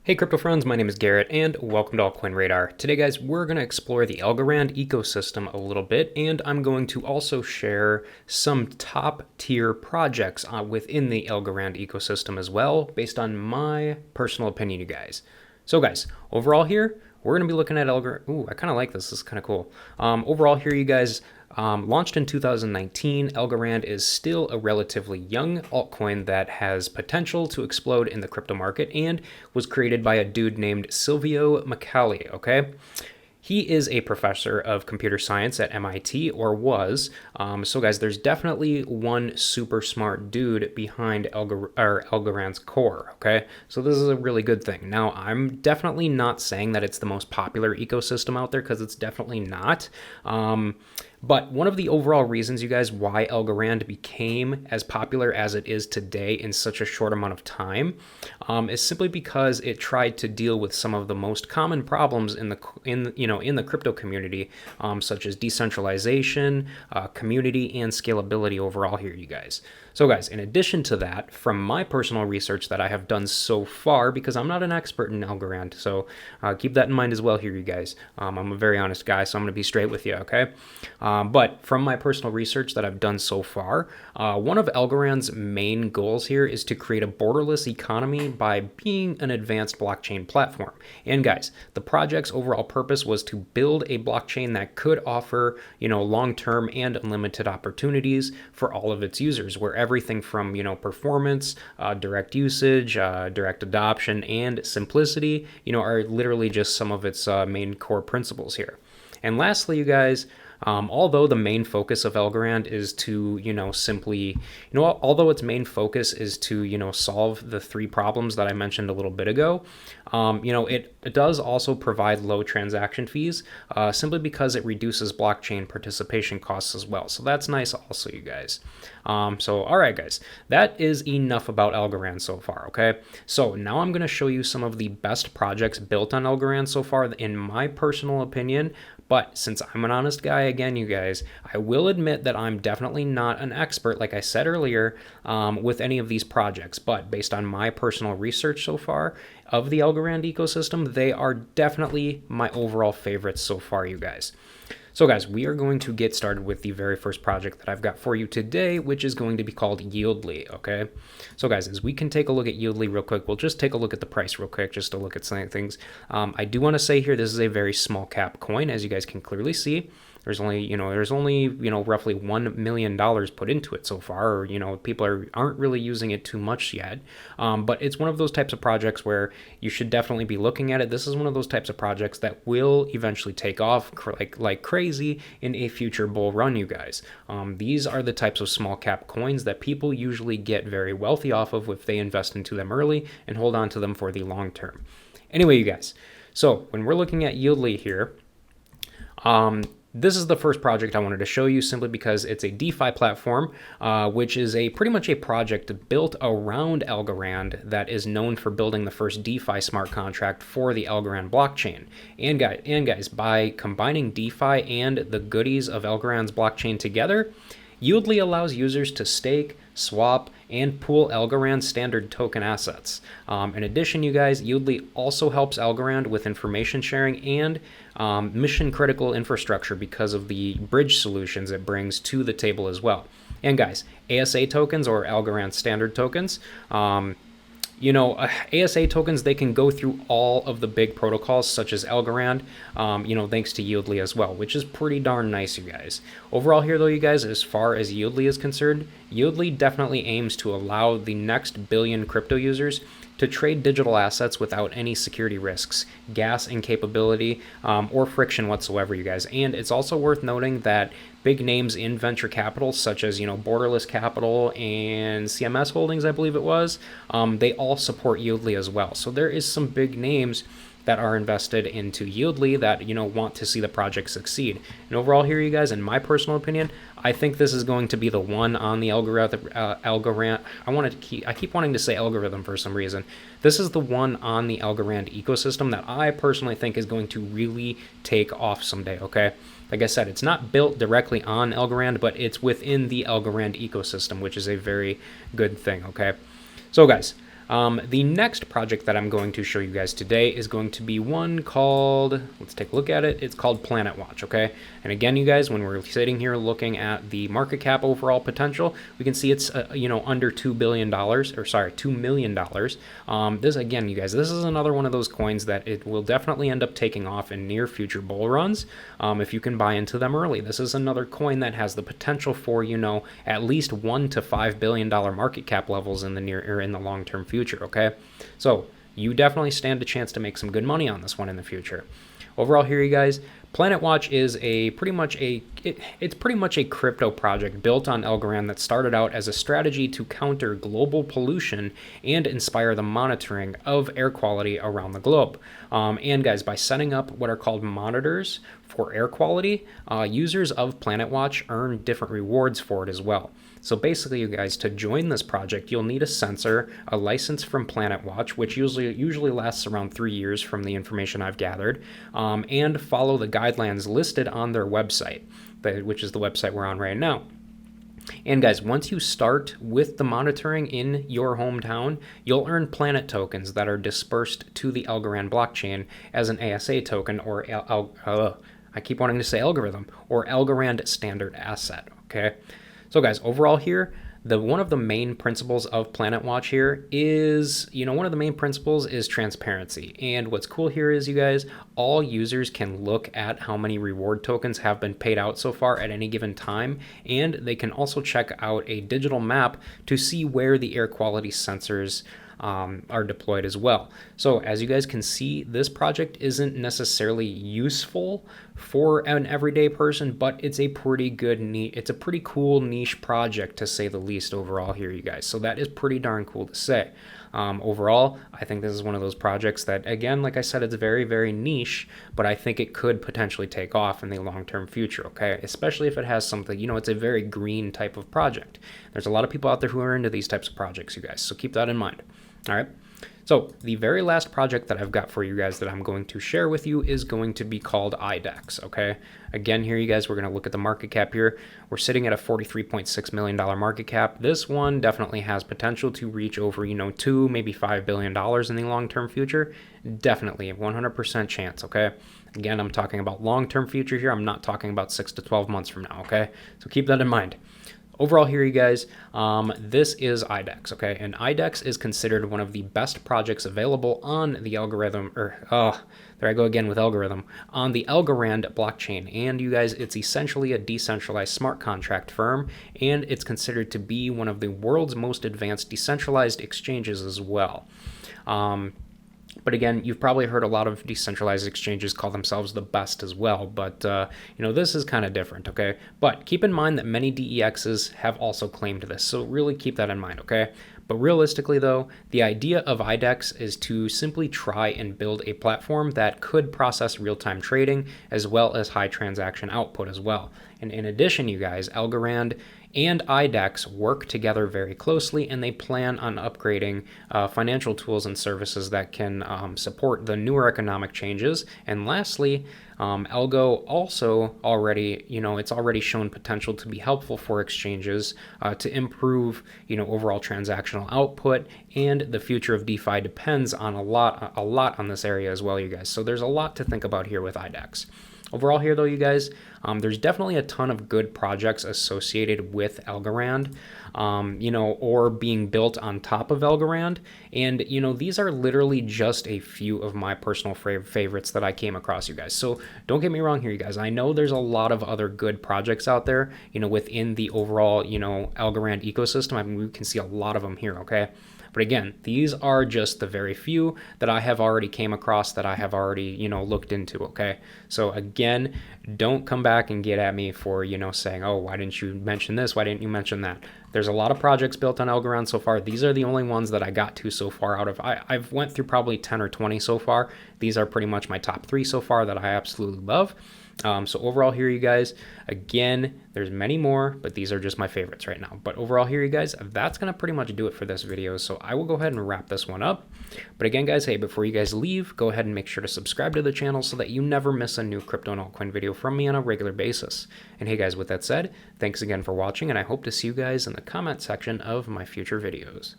Hey crypto friends, my name is Garrett and welcome to Altcoin Radar. Today guys, we're going to explore the Algorand ecosystem a little bit, and I'm going to also share some top tier projects within the Algorand ecosystem as well, based on my personal opinion, you guys. So guys, overall here, we're going to be looking at Algorand. Ooh, I kind of like this. This is kind of cool. Overall here, you guys, launched in 2019, Algorand is still a relatively young altcoin that has potential to explode in the crypto market and was created by a dude named Silvio Micali, okay? He is a professor of computer science at MIT, or was. So guys, there's definitely one super smart dude behind Algorand's core, okay? So this is a really good thing. Now, I'm definitely not saying that it's the most popular ecosystem out there, because it's definitely not. But one of the overall reasons, you guys, why Algorand became as popular as it is today in such a short amount of time is simply because it tried to deal with some of the most common problems in the crypto community, such as decentralization, community, and scalability overall here, you guys. So guys, in addition to that, from my personal research that I have done so far, because I'm not an expert in Algorand, so keep that in mind as well here, you guys. I'm a very honest guy, so I'm going to be straight with you, okay? But from my personal research that I've done so far, one of Algorand's main goals here is to create a borderless economy by being an advanced blockchain platform. And guys, the project's overall purpose was to build a blockchain that could offer, long-term and unlimited opportunities for all of its users, where everything from, performance, direct usage, direct adoption, and simplicity, are literally just some of its main core principles here. And lastly, you guys, although the main focus of Algorand is to, although its main focus is to, solve the three problems that I mentioned a little bit ago, it does also provide low transaction fees, simply because it reduces blockchain participation costs as well. So that's nice also, you guys. All right, guys, that is enough about Algorand so far, okay? So now I'm going to show you some of the best projects built on Algorand so far, in my personal opinion. But since I'm an honest guy, again, you guys, I will admit that I'm definitely not an expert, like I said earlier, with any of these projects. But based on my personal research so far of the Algorand ecosystem, they are definitely my overall favorites so far, you guys. So guys, we are going to get started with the very first project that I've got for you today, which is going to be called Yieldly, okay? So guys, as we can take a look at Yieldly real quick, we'll just take a look at the price real quick, just to look at some things. I do want to say here, this is a very small cap coin, as you guys can clearly see. There's only roughly $1 million put into it so far, or, people aren't really using it too much yet. But it's one of those types of projects where you should definitely be looking at it. This is one of those types of projects that will eventually take off like crazy in a future bull run, you guys. These are the types of small cap coins that people usually get very wealthy off of if they invest into them early and hold on to them for the long term. Anyway, you guys, so when we're looking at Yieldly here, this is the first project I wanted to show you, simply because it's a DeFi platform, which is pretty much a project built around Algorand that is known for building the first DeFi smart contract for the Algorand blockchain. And guys, by combining DeFi and the goodies of Algorand's blockchain together, Yieldly allows users to stake, swap, and pool Algorand standard token assets. In addition, you guys, Yieldly also helps Algorand with information sharing and mission critical infrastructure because of the bridge solutions it brings to the table as well. And guys, ASA tokens, or Algorand standard tokens, ASA tokens, they can go through all of the big protocols such as Algorand, thanks to Yieldly as well, which is pretty darn nice, you guys. Overall here, though, you guys, as far as Yieldly is concerned, Yieldly definitely aims to allow the next billion crypto users to trade digital assets without any security risks, gas incapability, or friction whatsoever, you guys. And it's also worth noting that big names in venture capital, such as, Borderless Capital and CMS Holdings, I believe it was, they all support Yieldly as well. So there is some big names that are invested into Yieldly that, want to see the project succeed. And overall here, you guys, in my personal opinion, I think this is going to be the one on the Algorand. I keep wanting to say algorithm for some reason. This is the one on the Algorand ecosystem that I personally think is going to really take off someday, okay? Like I said, it's not built directly on Algorand, but it's within the Algorand ecosystem, which is a very good thing, okay? So guys, The next project that I'm going to show you guys today is going to be one called, let's take a look at it. It's called Planet Watch, okay? And again, you guys, when we're sitting here looking at the market cap overall potential, we can see it's, under $2 billion, or sorry, $2 million. This, again, you guys, this is another one of those coins that it will definitely end up taking off in near future bull runs if you can buy into them early. This is another coin that has the potential for, at least $1 to $5 billion market cap levels in the near or in the long-term future, okay? So you definitely stand a chance to make some good money on this one in the future. Overall here, you guys, Planet Watch is pretty much a crypto project built on Algorand that started out as a strategy to counter global pollution and inspire the monitoring of air quality around the globe. And guys, by setting up what are called monitors for air quality, users of Planet Watch earn different rewards for it as well. So basically, you guys, to join this project, you'll need a sensor, a license from Planet Watch, which usually lasts around 3 years from the information I've gathered, and follow the guidelines listed on their website, which is the website we're on right now. And guys, once you start with the monitoring in your hometown, you'll earn Planet tokens that are dispersed to the Algorand blockchain as an ASA token, or I keep wanting to say algorithm, or Algorand standard asset, okay? So guys, overall here, one of the main principles of Planet Watch here is, one of the main principles is transparency. And what's cool here is, you guys, all users can look at how many reward tokens have been paid out so far at any given time. And they can also check out a digital map to see where the air quality sensors are deployed as well. So as you guys can see, this project isn't necessarily useful for an everyday person, but it's a pretty cool niche project, to say the least, overall here, you guys. So that is pretty darn cool to say. Overall, I think this is one of those projects that, again, like I said, it's very, very niche, but I think it could potentially take off in the long-term future, okay? Especially if it has something, it's a very green type of project. There's a lot of people out there who are into these types of projects, you guys, so keep that in mind. All right. So the very last project that I've got for you guys that I'm going to share with you is going to be called IDEX, okay? Again, here, you guys, we're going to look at the market cap here. We're sitting at a $43.6 million market cap. This one definitely has potential to reach over, $2, maybe $5 billion in the long-term future. Definitely a 100% chance, okay? Again, I'm talking about long-term future here. I'm not talking about 6 to 12 months from now, okay? So keep that in mind. Overall here, you guys, this is IDEX, okay? And IDEX is considered one of the best projects available on the algorithm, there I go again with algorithm, on the Algorand blockchain. And you guys, it's essentially a decentralized smart contract firm, and it's considered to be one of the world's most advanced decentralized exchanges as well. But again, you've probably heard a lot of decentralized exchanges call themselves the best as well. But, this is kind of different, okay? But keep in mind that many DEXs have also claimed this. So really keep that in mind, okay? But realistically, though, the idea of IDEX is to simply try and build a platform that could process real-time trading as well as high transaction output as well. And in addition, you guys, Algorand and IDEX work together very closely, and they plan on upgrading financial tools and services that can support the newer economic changes. And lastly, Algo also already, it's already shown potential to be helpful for exchanges to improve, overall transactional output, and the future of DeFi depends on a lot on this area as well, you guys. So there's a lot to think about here with IDEX. Overall here, though, you guys, there's definitely a ton of good projects associated with Algorand, or being built on top of Algorand. And, these are literally just a few of my personal favorites that I came across, you guys. So don't get me wrong here, you guys. I know there's a lot of other good projects out there, within the overall, Algorand ecosystem. I mean, we can see a lot of them here, okay? But again, these are just the very few that I have already came across, that I have already, looked into, okay? So again, don't come back and get at me for, saying, oh, why didn't you mention this? Why didn't you mention that? There's a lot of projects built on Algorand so far. These are the only ones that I got to so far out of, I've went through probably 10 or 20 so far. These are pretty much my top 3 so far that I absolutely love. So overall here, you guys, again, there's many more, but these are just my favorites right now. But overall here, you guys, that's going to pretty much do it for this video. So I will go ahead and wrap this one up. But again, guys, hey, before you guys leave, go ahead and make sure to subscribe to the channel so that you never miss a new crypto and altcoin video from me on a regular basis. And hey, guys, with that said, thanks again for watching, and I hope to see you guys in the comment section of my future videos.